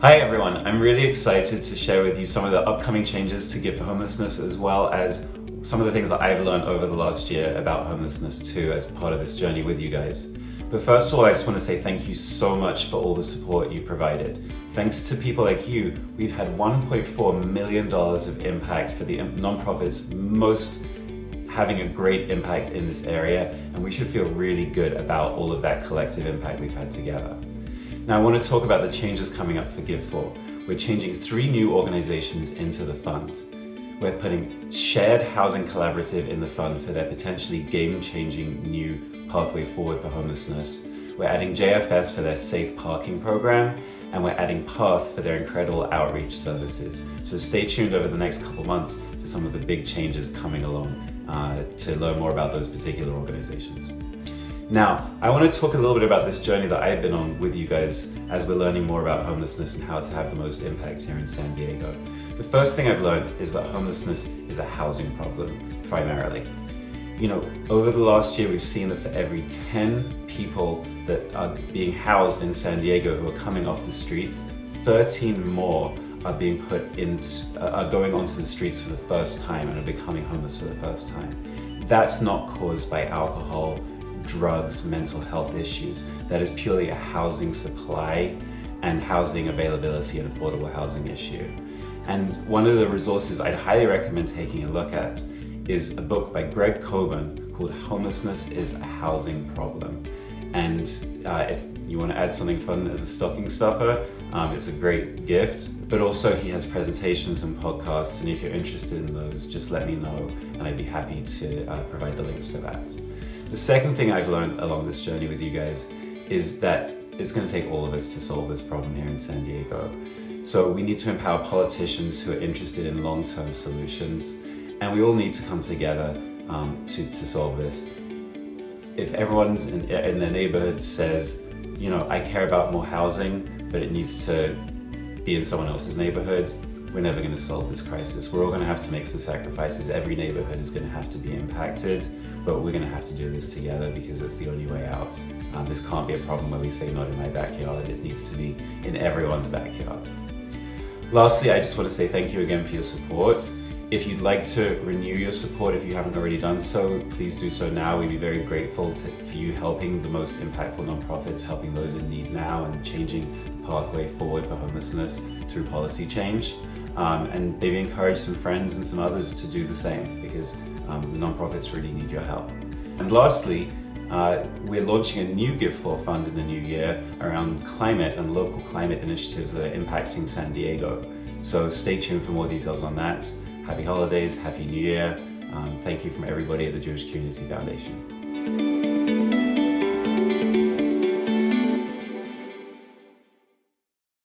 Hi everyone, I'm really excited to share with you some of the upcoming changes to Give for Homelessness, as well as some of the things that I've learned over the last year about homelessness too, as part of this journey with you guys. But first of all, I just want to say thank you so much for all the support you provided. Thanks to people like you, we've had $1.4 million of impact for the nonprofits most having a great impact in this area, and we should feel really good about all of that collective impact we've had together. Now I want to talk about the changes coming up for giv4. We're changing 3 new organizations into the fund. We're putting Shared Housing Collaborative in the fund for their potentially game-changing new pathway forward for homelessness. We're adding JFS for their safe parking program, and we're adding Path for their incredible outreach services. So stay tuned over the next couple months for some of the big changes coming along to learn more about those particular organizations. Now, I want to talk a little bit about this journey that I've been on with you guys as we're learning more about homelessness and how to have the most impact here in San Diego. The first thing I've learned is that homelessness is a housing problem, primarily. You know, over the last year, we've seen that for every 10 people that are being housed in San Diego who are coming off the streets, 13 more are being are going onto the streets for the first time and are becoming homeless for the first time. That's not caused by alcohol, drugs, mental health issues. That is purely a housing supply and housing availability and affordable housing issue. And one of the resources I'd highly recommend taking a look at is a book by Greg Coburn called Homelessness is a Housing Problem. And if you want to add something fun as a stocking stuffer, it's a great gift. But also he has presentations and podcasts, and if you're interested in those, just let me know and I'd be happy to provide the links for that. The second thing I've learned along this journey with you guys is that it's going to take all of us to solve this problem here in San Diego. So we need to empower politicians who are interested in long-term solutions, and we all need to come together to solve this. If everyone's in their neighborhood says, you know, I care about more housing, but it needs to be in someone else's neighborhood, we're never going to solve this crisis. We're all going to have to make some sacrifices. Every neighborhood is going to have to be impacted, but we're going to have to do this together because it's the only way out. This can't be a problem where we say not in my backyard. It needs to be in everyone's backyard. Lastly, I just want to say thank you again for your support. If you'd like to renew your support, if you haven't already done so, please do so now. We'd be very grateful for you helping the most impactful nonprofits, helping those in need now, and changing the pathway forward for homelessness through policy change. And maybe encourage some friends and some others to do the same, because the nonprofits really need your help. And lastly, we're launching a new giv4 fund in the new year around climate and local climate initiatives that are impacting San Diego. So stay tuned for more details on that. Happy holidays, Happy New Year. Thank you from everybody at the Jewish Community Foundation.